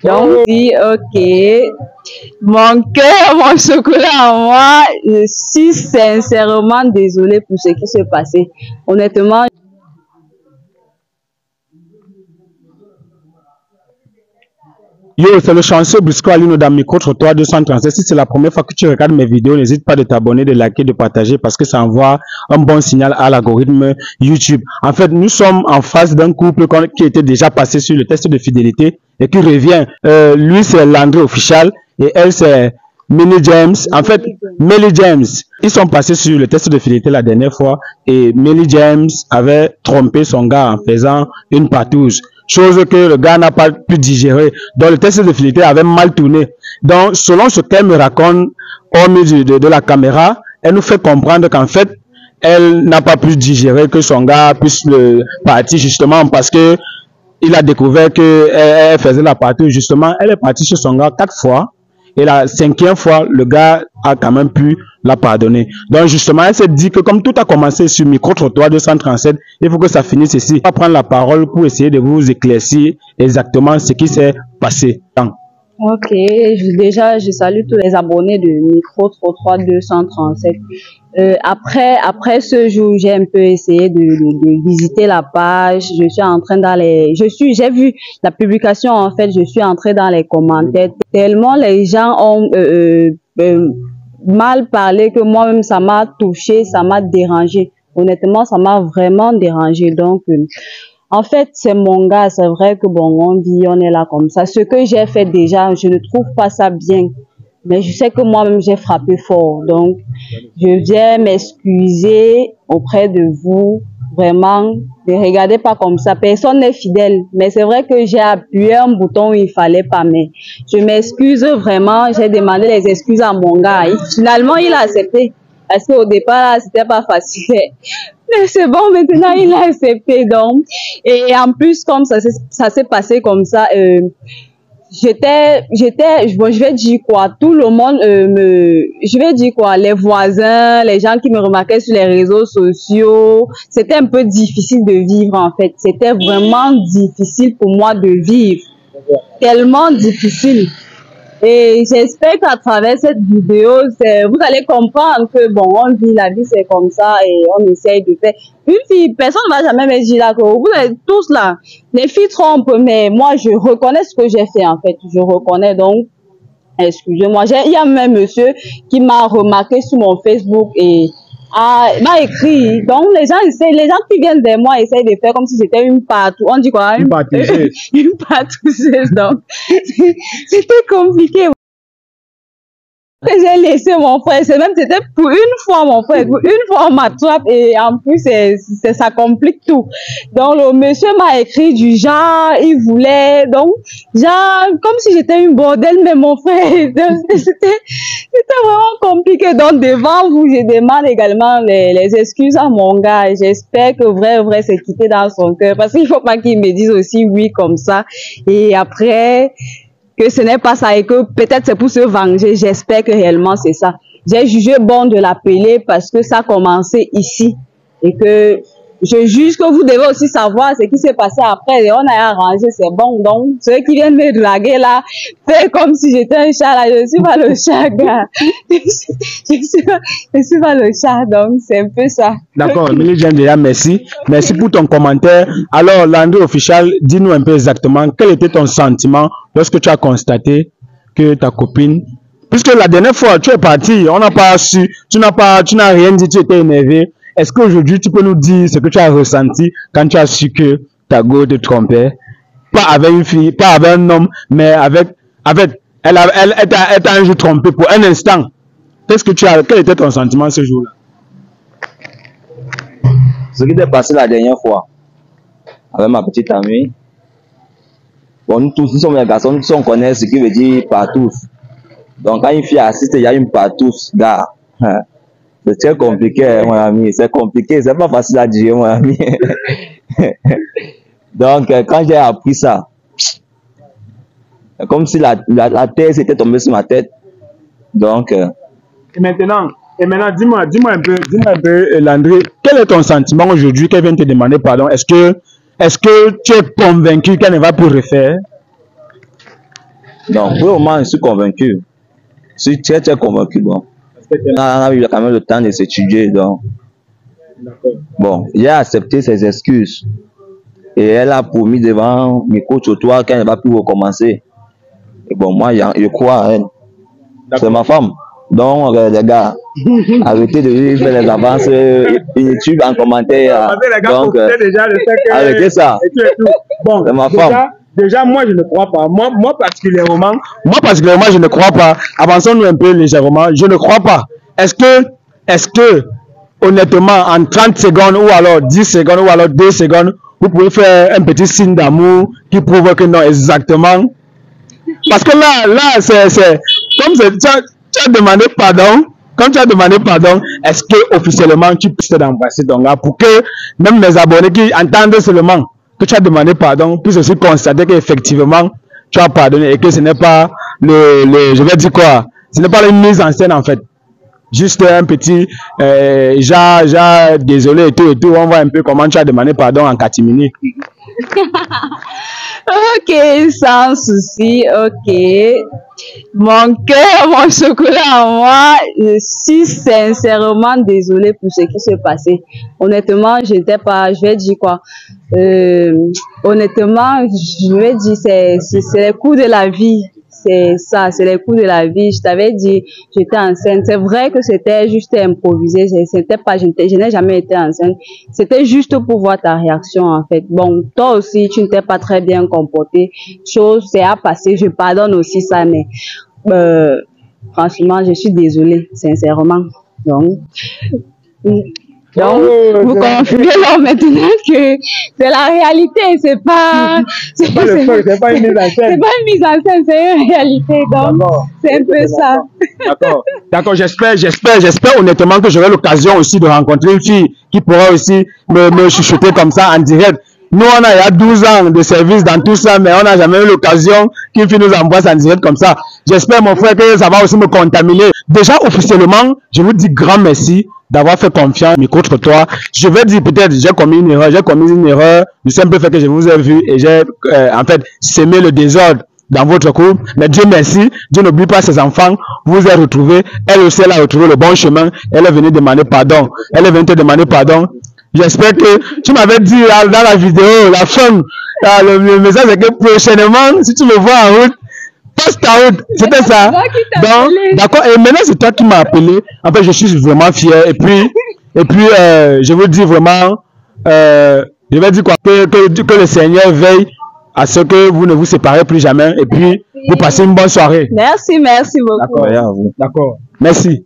Donc, dit, ok, mon cœur, mon chocolat en moi, je suis sincèrement désolée pour ce qui s'est passé. Honnêtement, Yo, c'est le chanceux Brisco Alino dans Micro-Trottoir 237. Si c'est la première fois que tu regardes mes vidéos, n'hésite pas de t'abonner, de liker, de partager parce que ça envoie un bon signal à l'algorithme YouTube. En fait, nous sommes en face d'un couple qui était déjà passé sur le test de fidélité et qui revient. Lui, c'est Landry Official et elle, c'est Millie James. En fait, Millie James, ils sont passés sur le test de fidélité la dernière fois et Millie James avait trompé son gars en faisant une partouze. Chose que le gars n'a pas pu digérer. Donc le test de fidélité avait mal tourné. Donc selon ce qu'elle me raconte au milieu de la caméra, elle nous fait comprendre qu'en fait, elle n'a pas pu digérer que son gars puisse le partir justement parce que il a découvert qu'elle faisait la partie justement. Elle est partie chez son gars 4 fois. Et la 5e fois, le gars a quand même pu la pardonner. Donc justement, elle s'est dit que comme tout a commencé sur Micro-Trottoir 237, il faut que ça finisse ici. On va prendre la parole pour essayer de vous éclaircir exactement ce qui s'est passé. ok, déjà, je salue tous les abonnés de Micro-Trottoir 237. Après ce jour, j'ai un peu essayé de visiter la page. Je suis entrée dans j'ai vu la publication, en fait, je suis entrée dans les commentaires. Tellement les gens ont mal parlé que moi-même, ça m'a touché, ça m'a dérangé. Honnêtement, ça m'a vraiment dérangé. Donc, en fait, c'est mon gars. C'est vrai que bon, on dit, on est là comme ça. Ce que j'ai fait déjà, je ne trouve pas ça bien. Mais je sais que moi-même, j'ai frappé fort. Donc, je viens m'excuser auprès de vous. Vraiment, ne regardez pas comme ça. Personne n'est fidèle. Mais c'est vrai que j'ai appuyé un bouton où il fallait pas. Mais je m'excuse vraiment. J'ai demandé les excuses à mon gars. Finalement, il a accepté. Parce qu'au départ, c'était pas facile. Mais c'est bon, maintenant, il a accepté. Donc, et en plus, comme ça s'est passé comme ça, bon, je vais dire quoi, tout le monde je vais dire quoi, les voisins, les gens qui me remarquaient sur les réseaux sociaux, c'était un peu difficile de vivre en fait. C'était vraiment difficile pour moi de vivre, tellement difficile. Et j'espère qu'à travers cette vidéo, vous allez comprendre que bon, on vit la vie, c'est comme ça et on essaye de faire. Une fille, personne ne va jamais me dire là que vous êtes tous là. Les filles trompent, mais moi, je reconnais ce que j'ai fait en fait. Je reconnais donc, excusez-moi. Il y a même un monsieur qui m'a remarqué sur mon Facebook et m'a écrit. Donc, les gens qui viennent vers moi essayent de faire comme si j'étais une partout. On dit quoi? Une partouzeuse. Une partouzeuse. Donc, c'était compliqué. J'ai laissé mon frère, c'était pour une fois mon frère, pour une fois on m'attrape et en plus ça complique tout. Donc le monsieur m'a écrit du genre, il voulait, donc genre comme si j'étais une bordel, mais mon frère, c'était vraiment compliqué. Donc devant vous, je demande également les excuses à mon gars. J'espère que vrai c'est quitté dans son cœur parce qu'il faut pas qu'il me dise aussi oui comme ça et après que ce n'est pas ça et que peut-être c'est pour se venger. J'espère que réellement c'est ça. J'ai jugé bon de l'appeler parce que ça a commencé ici et que je juge que vous devez aussi savoir ce qui s'est passé après et on a arrangé, c'est bon. Donc, ceux qui viennent me draguer là, fait comme si j'étais un chat là, je suis pas le chat, gars. Je suis pas le chat, donc c'est un peu ça. D'accord, Millie James, déjà merci. Merci pour ton commentaire. Alors, Landry Official, dis-nous un peu exactement quel était ton sentiment lorsque tu as constaté que ta copine, puisque la dernière fois tu es parti, on n'a pas su, tu n'as rien dit, tu étais énervé. Est-ce qu'aujourd'hui tu peux nous dire ce que tu as ressenti quand tu as su que ta go te trompait? Pas avec une fille, pas avec un homme, mais elle t'a un jour trompé pour un instant. Quel était ton sentiment ce jour-là? Ce qui s'est passé la dernière fois avec ma petite amie, bon, nous tous, nous sommes les garçons, nous on connaît ce qui veut dire partouze. Donc quand une fille assiste, il y a une partouze, gars. C'est très compliqué, mon ami, c'est compliqué, c'est pas facile à dire, mon ami. Donc quand j'ai appris ça, comme si la terre s'était tombée sur ma tête. Donc Et maintenant, dis-moi un peu, Landry, quel est ton sentiment aujourd'hui qu'elle vient te demander pardon? Est-ce est-ce que tu es convaincu qu'elle ne va plus refaire? Donc, pour le moment, je suis convaincu. Je suis très convaincu. Bon. On a eu quand même le temps de s'étudier. Donc, bon, il a accepté ses excuses. Et elle a promis devant mes micro-trottoirs qu'elle ne va plus recommencer. Et bon, moi, je crois à elle. C'est ma femme. Donc, les gars, arrêtez de faire les avances YouTube en commentaire. Donc, arrêtez ça. Bon, c'est ma femme. Déjà, moi, je ne crois pas. Moi, particulièrement, je ne crois pas. Avançons-nous un peu légèrement. Je ne crois pas. Est-ce que, honnêtement, en 30 secondes, ou alors 10 secondes, ou alors 2 secondes, vous pouvez faire un petit signe d'amour qui prouve que non, exactement. Parce que là, c'est comme tu as demandé pardon. Quand tu as demandé pardon, est-ce que officiellement tu peux t'embrasser donc là pour que même mes abonnés qui entendent seulement que tu as demandé pardon puissent aussi constater qu'effectivement tu as pardonné et que ce n'est pas je vais dire quoi, ce n'est pas une mise en scène en fait. Juste un petit désolé et tout, on voit un peu comment tu as demandé pardon en catimini. Ok, sans souci, ok. Mon cœur, mon chocolat en moi, je suis sincèrement désolée pour ce qui s'est passé. Honnêtement, j'étais pas, je vais dire quoi. Honnêtement, je vais dire, c'est les coups de la vie. C'est ça, c'est les coups de la vie. Je t'avais dit, j'étais enceinte. C'est vrai que c'était juste improvisé. C'était pas, je n'ai jamais été enceinte. C'était juste pour voir ta réaction, en fait. Bon, toi aussi, tu ne t'es pas très bien comporté. Chose, c'est à passer. Je pardonne aussi ça, mais, franchement, je suis désolée, sincèrement. Donc, vous confirmez maintenant que c'est la réalité, c'est pas une mise en scène. C'est pas une mise en scène, c'est une réalité. Donc, c'est un peu ça. D'accord, j'espère honnêtement que j'aurai l'occasion aussi de rencontrer une fille qui pourra aussi me chuchoter comme ça en direct. Nous, on a il y a 12 ans de service dans tout ça, mais on n'a jamais eu l'occasion qu'une fille nous embrasse en direct comme ça. J'espère, mon frère, que ça va aussi me contaminer. Déjà, officiellement, je vous dis grand merci d'avoir fait confiance micro-trottoir. Je vais dire peut-être j'ai commis une erreur du simple fait que je vous ai vu et j'ai en fait sémé le désordre dans votre couple. Mais Dieu merci, Dieu n'oublie pas ses enfants, vous avez retrouvé, elle aussi elle a retrouvé le bon chemin, elle est venue demander pardon, elle est venue te demander pardon. J'espère que tu m'avais dit dans la vidéo, la femme, le message c'est que prochainement, si tu me vois en route, passe ta route, c'était ça. Donc, d'accord, et maintenant c'est toi qui m'as appelé. En fait, je suis vraiment fier. Et puis, je vous dis vraiment, je vais dire quoi, que le Seigneur veille à ce que vous ne vous séparez plus jamais. Et puis, vous passez une bonne soirée. Merci beaucoup. D'accord, merci.